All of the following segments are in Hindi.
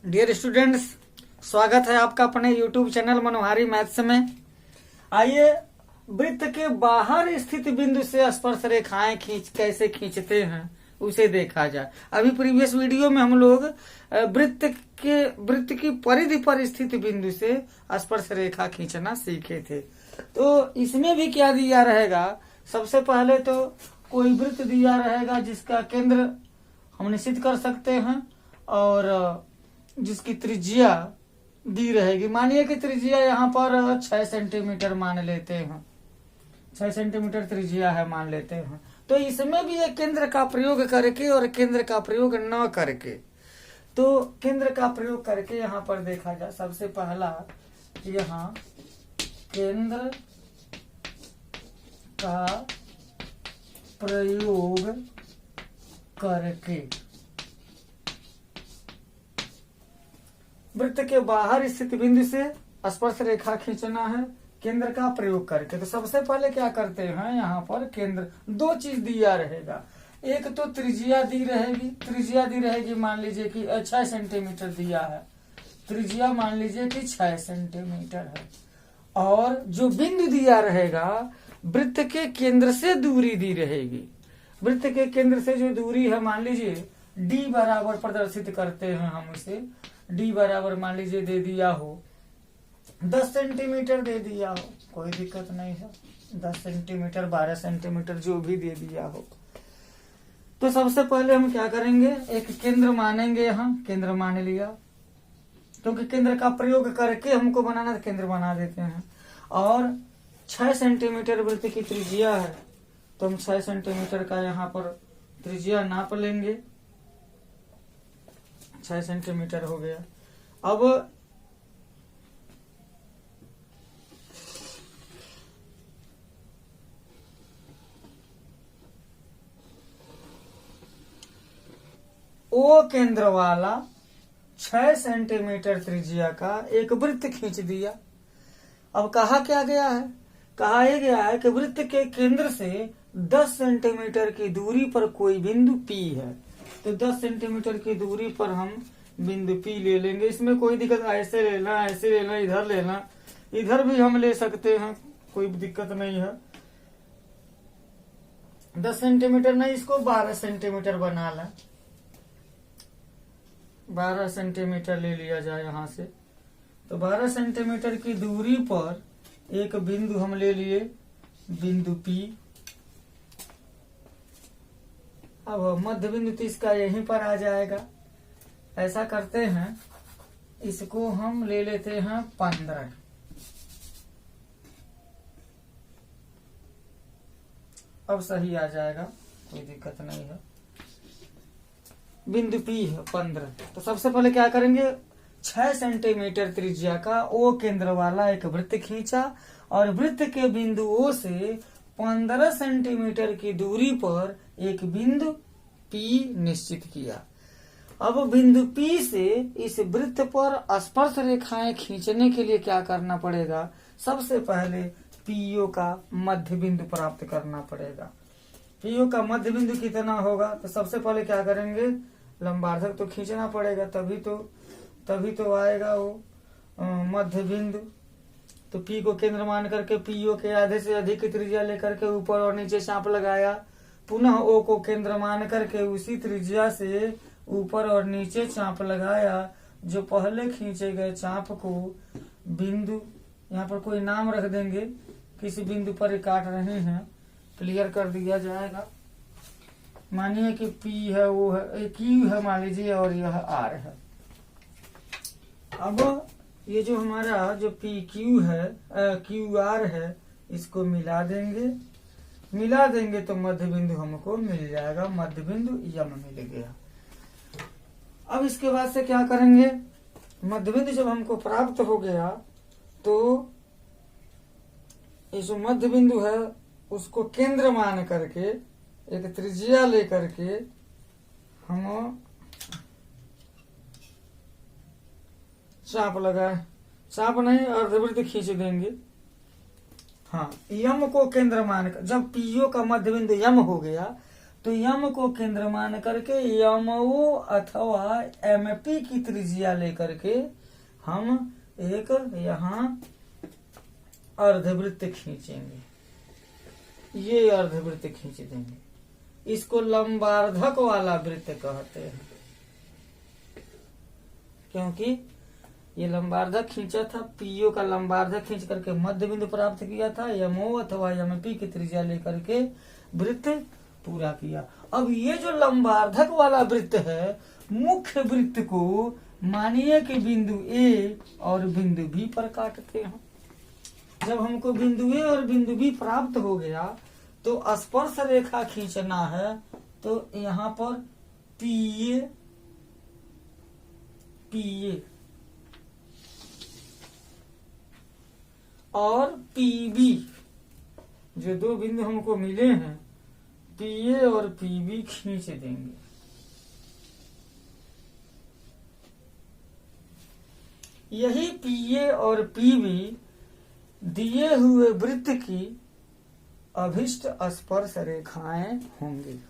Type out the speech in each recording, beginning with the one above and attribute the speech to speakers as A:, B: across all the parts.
A: डियर स्टूडेंट्स, स्वागत है आपका अपने YouTube चैनल मनोहारी मैथ्स में। आइए वृत्त के बाहर स्थित बिंदु से स्पर्श रेखाएं कैसे खींचते हैं उसे देखा जाए। अभी प्रीवियस वीडियो में हम लोग वृत्त की परिधि पर स्थित बिंदु से स्पर्श रेखा खींचना सीखे थे। तो इसमें भी क्या दिया रहेगा, सबसे पहले तो कोई वृत्त दिया रहेगा जिसका केंद्र हम निश्चित कर सकते हैं और जिसकी त्रिज्या दी रहेगी। मानिए कि त्रिज्या यहाँ पर 6 सेंटीमीटर मान लेते हैं, 6 सेंटीमीटर त्रिज्या है मान लेते हैं। तो इसमें भी एक केंद्र का प्रयोग करके और केंद्र का प्रयोग न करके, तो केंद्र का प्रयोग करके यहाँ पर देखा जाए। सबसे पहला यहाँ केंद्र का प्रयोग करके वृत्त के बाहर स्थित बिंदु से स्पर्श रेखा खींचना है केंद्र का प्रयोग करके। तो सबसे पहले क्या करते हैं, यहाँ पर केंद्र दो चीज दिया रहेगा। एक तो त्रिज्या दी रहेगी, मान लीजिए कि 6 सेंटीमीटर दिया है, त्रिज्या मान लीजिए कि 6 सेंटीमीटर है। और जो बिंदु दिया रहेगा वृत्त के केंद्र से दूरी दी रहेगी। वृत्त के केंद्र से जो दूरी है मान लीजिए d बराबर प्रदर्शित करते हैं हम उसे। d बराबर मान लीजिए दे दिया हो 10 सेंटीमीटर दे दिया हो, कोई दिक्कत नहीं है। 10 सेंटीमीटर 12 सेंटीमीटर जो भी दे दिया हो। तो सबसे पहले हम क्या करेंगे, एक केंद्र मानेंगे। यहाँ केंद्र मान लिया, क्योंकि केंद्र का प्रयोग करके हमको बनाना, केंद्र बना देते हैं। और 6 सेंटीमीटर वृत्त की त्रिज्या है, तो हम 6 सेंटीमीटर का यहाँ पर त्रिज्या नाप लेंगे। 6 सेंटीमीटर हो गया। अब ओ केंद्र वाला 6 सेंटीमीटर त्रिज्या का एक वृत्त खींच दिया। अब कहा क्या गया है, कहा यह गया है कि वृत्त के केंद्र से 10 सेंटीमीटर की दूरी पर कोई बिंदु P है। तो 10 सेंटीमीटर की दूरी पर हम बिंदु P ले लेंगे। इसमें कोई दिक्कत, ऐसे लेना, ऐसे लेना, इधर लेना, इधर भी हम ले सकते हैं, कोई दिक्कत नहीं है। 10 सेंटीमीटर नहीं, इसको 12 सेंटीमीटर बना लें। 12 सेंटीमीटर ले लिया जाए यहाँ से। तो 12 सेंटीमीटर की दूरी पर एक बिंदु हम ले लिए, बिंदु P। अब मध्य बिंदु तो इसका यहीं पर आ जाएगा। ऐसा करते हैं, इसको हम ले लेते हैं 15। अब सही आ जाएगा, कोई दिक्कत नहीं है। बिंदु P है 15। तो सबसे पहले क्या करेंगे, 6 सेंटीमीटर त्रिज्या का ओ केंद्र वाला एक वृत्त खींचा और वृत्त के बिंदु O से 15 सेंटीमीटर की दूरी पर एक बिंदु P निश्चित किया। अब बिंदु P से इस वृत्त पर स्पर्श रेखाएं खींचने के लिए क्या करना पड़ेगा, सबसे पहले PO का मध्य बिंदु प्राप्त करना पड़ेगा। PO का मध्य बिंदु कितना होगा, तो सबसे पहले क्या करेंगे, लंबार्धक तो खींचना पड़ेगा, तभी तो आएगा वो मध्य बिंदु। तो P को केंद्र मान करके PO के आधे से अधिक त्रिज्या लेकर के ऊपर और नीचे चाप लगाया। पुनः O को केंद्र मान करके उसी त्रिज्या से ऊपर और नीचे चाप लगाया। जो पहले खींचे गए चाप को बिंदु, यहाँ पर कोई नाम रख देंगे, किसी बिंदु पर काट रहे हैं, क्लियर कर दिया जाएगा। मानिए कि P है, वो है Q है मान लीजिए, और यह R है। अब ये जो हमारा जो PQ है, QR है, इसको मिला देंगे तो मध्य बिंदु हमको मिल जाएगा। मध्य बिंदु यम मिल गया। अब इसके बाद से क्या करेंगे, मध्य बिंदु जब हमको प्राप्त हो गया तो ये जो मध्य बिंदु है उसको केंद्र मान करके एक त्रिज्या लेकर के हम चाप लगाए, चाप नहीं अर्धवृत्त खींच देंगे। हाँ, यम को केंद्र मानकर, जब PO का मध्य बिंदु यम हो गया तो यम को केंद्र मान करके यमओ अथवा एमपी की त्रिज्या लेकर के हम एक यहाँ अर्धवृत्त खींचेंगे। ये अर्धवृत्त खींच देंगे, इसको लंबार्धक वाला वृत्त कहते हैं, क्योंकि ये लंबार्धक खींचा था। पीओ का लंबार्धक खींच करके मध्य बिंदु प्राप्त किया था, यमओ अथवा यमपी की त्रिज्या लेकर के वृत्त पूरा किया। अब ये जो लंबार्धक वाला वृत्त है, मुख्य वृत्त को मानिए कि बिंदु ए और बिंदु बी पर काटते हैं। जब हमको बिंदु ए और बिंदु बी प्राप्त हो गया तो स्पर्श रेखा खींचना है। तो यहाँ पर पीए और पीबी, जो दो बिंदु हमको मिले हैं, पीए और पीबी खींच देंगे। यही पीए और पीबी दिए हुए वृत्त की अभिष्ट स्पर्श रेखाएं होंगी।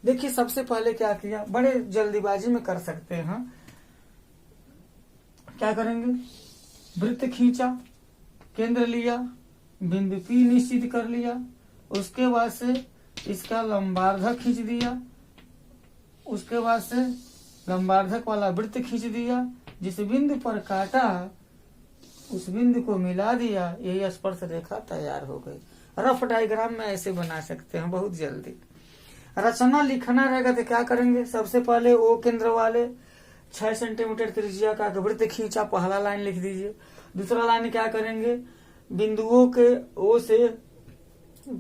A: देखिए सबसे पहले क्या किया, बड़े जल्दीबाजी में कर सकते हैं। क्या करेंगे, वृत्त खींचा, केंद्र लिया, बिंदु P निश्चित कर लिया, उसके बाद से इसका लंबार्धक खींच दिया, उसके बाद से लंबार्धक वाला वृत्त खींच दिया, जिस बिंदु पर काटा उस बिंदु को मिला दिया, यही स्पर्श रेखा तैयार हो गई। रफ डायग्राम में ऐसे बना सकते हैं बहुत जल्दी। रचना लिखना रहेगा तो क्या करेंगे, सबसे पहले ओ केंद्र वाले 6 सेंटीमीटर त्रिज्या का वृत्त खींचा, पहला लाइन लिख दीजिए। दूसरा लाइन क्या करेंगे, बिंदुओं के ओ से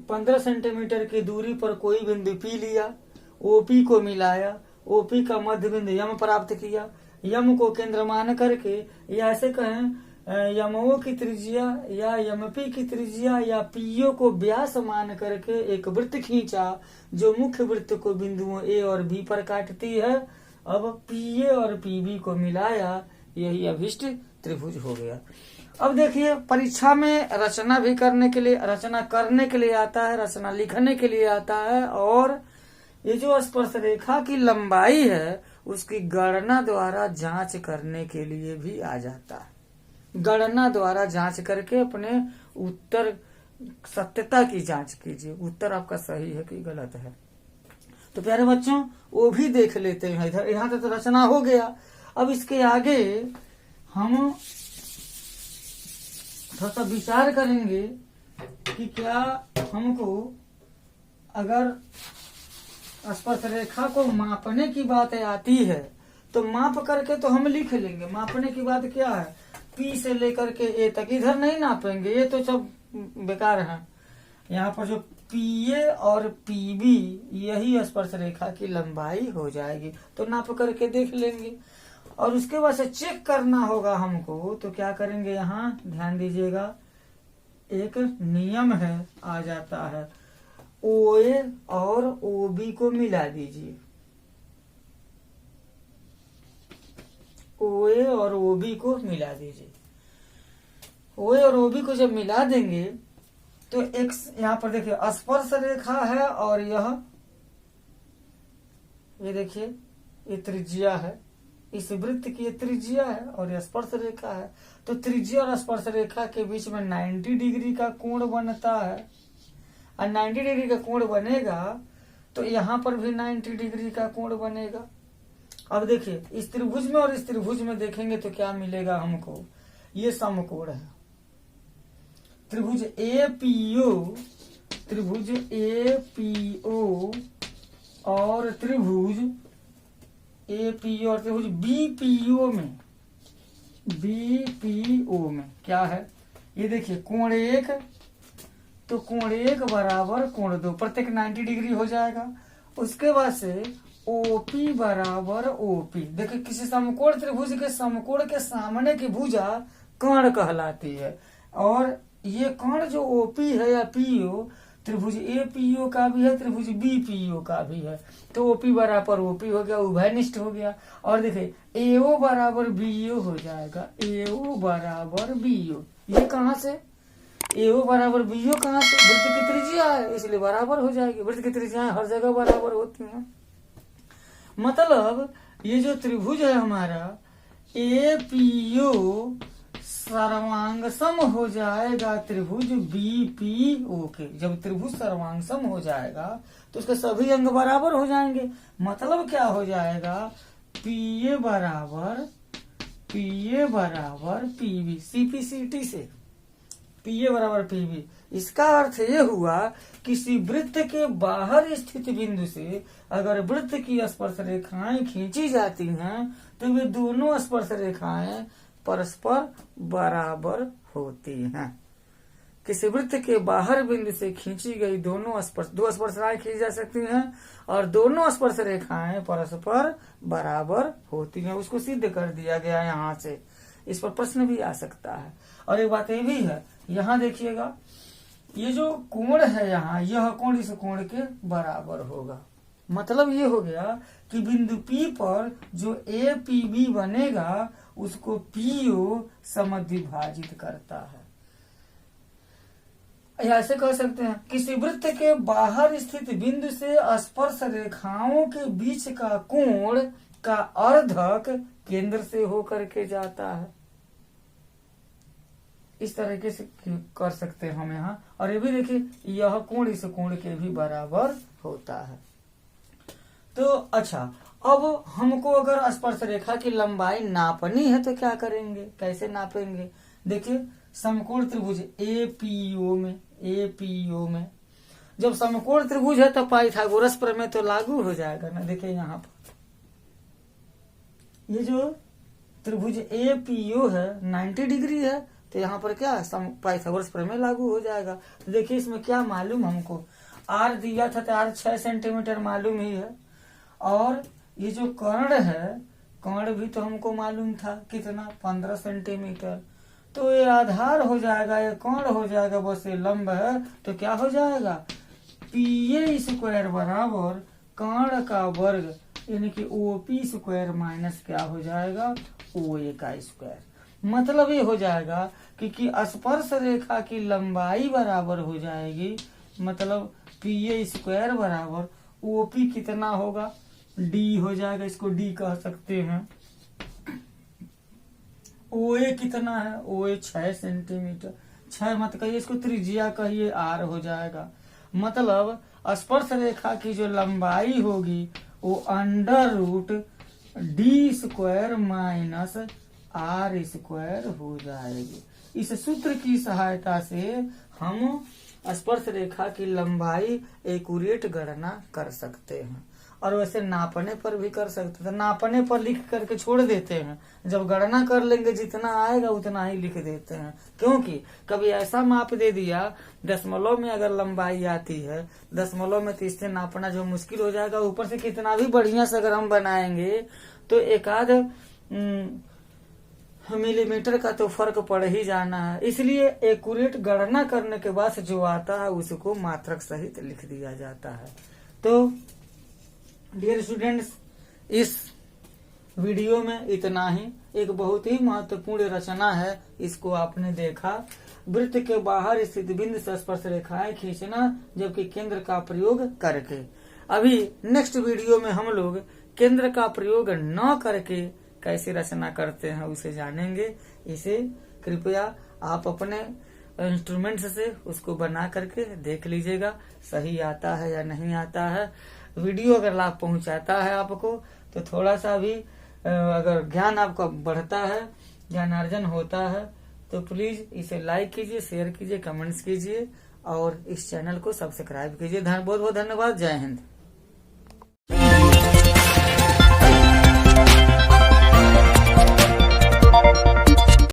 A: 15 सेंटीमीटर की दूरी पर कोई बिंदु P लिया, ओपी को मिलाया, ओपी का मध्य बिंदु यम प्राप्त किया, यम को केंद्र मान करके, या ऐसे कहें यमओ की त्रिज्या या यमपी की त्रिज्या या पीओ को व्यास मान करके एक वृत्त खींचा, जो मुख्य वृत्त को बिंदुओं ए और बी पर काटती है। अब पीए और पीबी को मिलाया, यही अभिष्ट त्रिभुज हो गया। अब देखिए परीक्षा में रचना भी करने के लिए, रचना करने के लिए आता है, रचना लिखने के लिए आता है, और ये जो स्पर्श रेखा की लंबाई है उसकी गणना द्वारा जांच करने के लिए भी आ जाता है। गणना द्वारा जांच करके अपने उत्तर सत्यता की जांच कीजिए, उत्तर आपका सही है कि गलत है। तो प्यारे बच्चों वो भी देख लेते हैं। इधर यहाँ तक तो रचना हो गया। अब इसके आगे हम थोड़ा सा विचार करेंगे कि क्या हमको अगर स्पर्श रेखा को मापने की बात आती है तो माप करके तो हम लिख लेंगे। मापने की बात क्या है, P से लेकर के A तक, इधर नहीं नापेंगे, ये तो सब बेकार है। यहाँ पर जो PA और PB यही स्पर्श रेखा की लंबाई हो जाएगी, तो नाप करके देख लेंगे। और उसके बाद से चेक करना होगा हमको, तो क्या करेंगे, यहाँ ध्यान दीजिएगा एक नियम है, आ जाता है, OA और OB को मिला दीजिए। OA और OB को मिला दीजिए। OA और OB को जब मिला देंगे तो एक यहाँ पर देखिए स्पर्श रेखा है, और ये देखिए ये त्रिज्या है, इस वृत्त की त्रिज्या है और यह स्पर्श रेखा है। तो त्रिज्या और स्पर्श रेखा के बीच में 90 डिग्री का कोण बनता है, और 90 डिग्री का कोण बनेगा तो यहाँ पर भी 90 डिग्री का कोण बनेगा। अब देखिए इस त्रिभुज में और इस त्रिभुज में देखेंगे तो क्या मिलेगा हमको, ये समकोण है। त्रिभुज APO, त्रिभुज APO और त्रिभुज APO और त्रिभुज BPO में क्या है, ये देखिए कोण 1, तो कोण 1 बराबर कोण 2, प्रत्येक 90 डिग्री हो जाएगा। उसके बाद से OP बराबर OP, देखिए किसी समकोण त्रिभुज के समकोण के सामने की भुजा कर्ण कहलाती है, और ये कर्ण जो OP है या PO त्रिभुज APO का भी है, त्रिभुज BPO का भी है। तो OP बराबर OP हो गया, उभयनिष्ठ हो गया। और देखिए AO बराबर BO हो जाएगा, AO बराबर BO। ये कहाँ से, AO बराबर BO कहाँ से, वृत्त की त्रिज्या है इसलिए बराबर हो जाएगी। वृत्त की त्रिज्याएं हर जगह बराबर होती हैं। मतलब ये जो त्रिभुज है हमारा APO सर्वांग सम हो जाएगा त्रिभुज BPO के। जब त्रिभुज सर्वांग सम हो जाएगा तो उसके सभी अंग बराबर हो जाएंगे। मतलब क्या हो जाएगा, PA बराबर PB, CPCT से PA बराबर PB। इसका अर्थ ये हुआ किसी वृत्त के बाहर स्थित बिंदु से अगर वृत्त की स्पर्श रेखाएं खींची जाती हैं तो वे दोनों स्पर्श रेखाएं परस्पर बराबर होती हैं। किसी वृत्त के बाहर बिंदु से खींची गई दो स्पर्श रेखाएं खींची जा सकती हैं और दोनों स्पर्श रेखाएं परस्पर बराबर होती हैं। उसको सिद्ध कर दिया गया यहाँ से। इस पर प्रश्न भी आ सकता है। और एक बात ये भी है, यहाँ देखिएगा ये जो कोण है यहाँ, यह कोण इस कोण के बराबर होगा। मतलब ये हो गया कि बिंदु P पर जो APB बनेगा उसको PO समद्विभाजित करता है। ऐसे कह सकते हैं किसी वृत्त के बाहर स्थित बिंदु से स्पर्श रेखाओं के बीच का कोण का अर्धक केंद्र से होकर के जाता है। इस तरीके से कर सकते हैं हम यहाँ। और ये भी देखिए यह कोण इस कोण के भी बराबर होता है। तो अच्छा, अब हमको अगर स्पर्श रेखा की लंबाई नापनी है तो क्या करेंगे, कैसे नापेंगे। देखिए समकोण त्रिभुज APO में जब समकोण त्रिभुज है तो पाइथागोरस प्रमेय तो लागू हो जाएगा ना। देखिए यहाँ पर ये जो त्रिभुज APO है 90 डिग्री है तो यहाँ पर क्या पाइथागोरस प्रमेय लागू हो जाएगा। तो देखिए इसमें क्या मालूम, हमको R दिया था तो R 6 सेंटीमीटर मालूम ही है। और ये जो कर्ण है, कर्ण भी तो हमको मालूम था कितना, 15 सेंटीमीटर। तो ये आधार हो जाएगा, ये कर्ण हो जाएगा, बस ये लंब है तो क्या हो जाएगा, PA स्क्वायर बराबर कर्ण का वर्ग यानी कि OP स्क्वायर माइनस क्या हो जाएगा, OA का स्क्वायर। मतलब ये हो जाएगा कि स्पर्श रेखा की लंबाई बराबर हो जाएगी, मतलब PA स्क्वायर बराबर OP कितना होगा, D हो जाएगा, इसको D कह सकते हैं। OA कितना है, OA 6 सेंटीमीटर, 6 मत कहिए, इसको त्रिज्या कहिए, R हो जाएगा। मतलब स्पर्श रेखा की जो लंबाई होगी वो √D square minus R square हो जाएगी। इस सूत्र की सहायता से हम स्पर्श रेखा की लंबाई एक्यूरेट गणना कर सकते हैं। और वैसे नापने पर भी कर सकते हैं। नापने पर लिख करके छोड़ देते हैं, जब गणना कर लेंगे जितना आएगा उतना ही लिख देते हैं। क्योंकि कभी ऐसा माप दे दिया दशमलव में अगर लंबाई आती है, दशमलव में तो इससे नापना जो मुश्किल हो जाएगा। ऊपर से कितना भी बढ़िया से अगर हम बनाएंगे तो एक आध मिलीमीटर का तो फर्क पड़ ही जाना है। इसलिए एक्यूरेट गणना करने के बाद जो आता है उसको मात्रक सहित लिख दिया जाता है। तो डियर स्टूडेंट्स, इस वीडियो में इतना ही। एक बहुत ही महत्वपूर्ण रचना है, इसको आपने देखा। वृत्त के बाहर स्थित बिंदु से स्पर्श रेखाएं खींचना, जबकि केंद्र का प्रयोग करके। अभी नेक्स्ट वीडियो में हम लोग केंद्र का प्रयोग न करके कैसे रचना करते हैं उसे जानेंगे। इसे कृपया आप अपने इंस्ट्रूमेंट से उसको बना करके देख लीजिएगा, सही आता है या नहीं आता है। वीडियो अगर लाभ पहुंचाता है आपको तो थोड़ा सा भी अगर ज्ञान आपका बढ़ता है, ज्ञानार्जन होता है, तो प्लीज इसे लाइक कीजिए, शेयर कीजिए, कमेंट्स कीजिए और इस चैनल को सब्सक्राइब कीजिए। बहुत बहुत धन्यवाद। जय हिंद।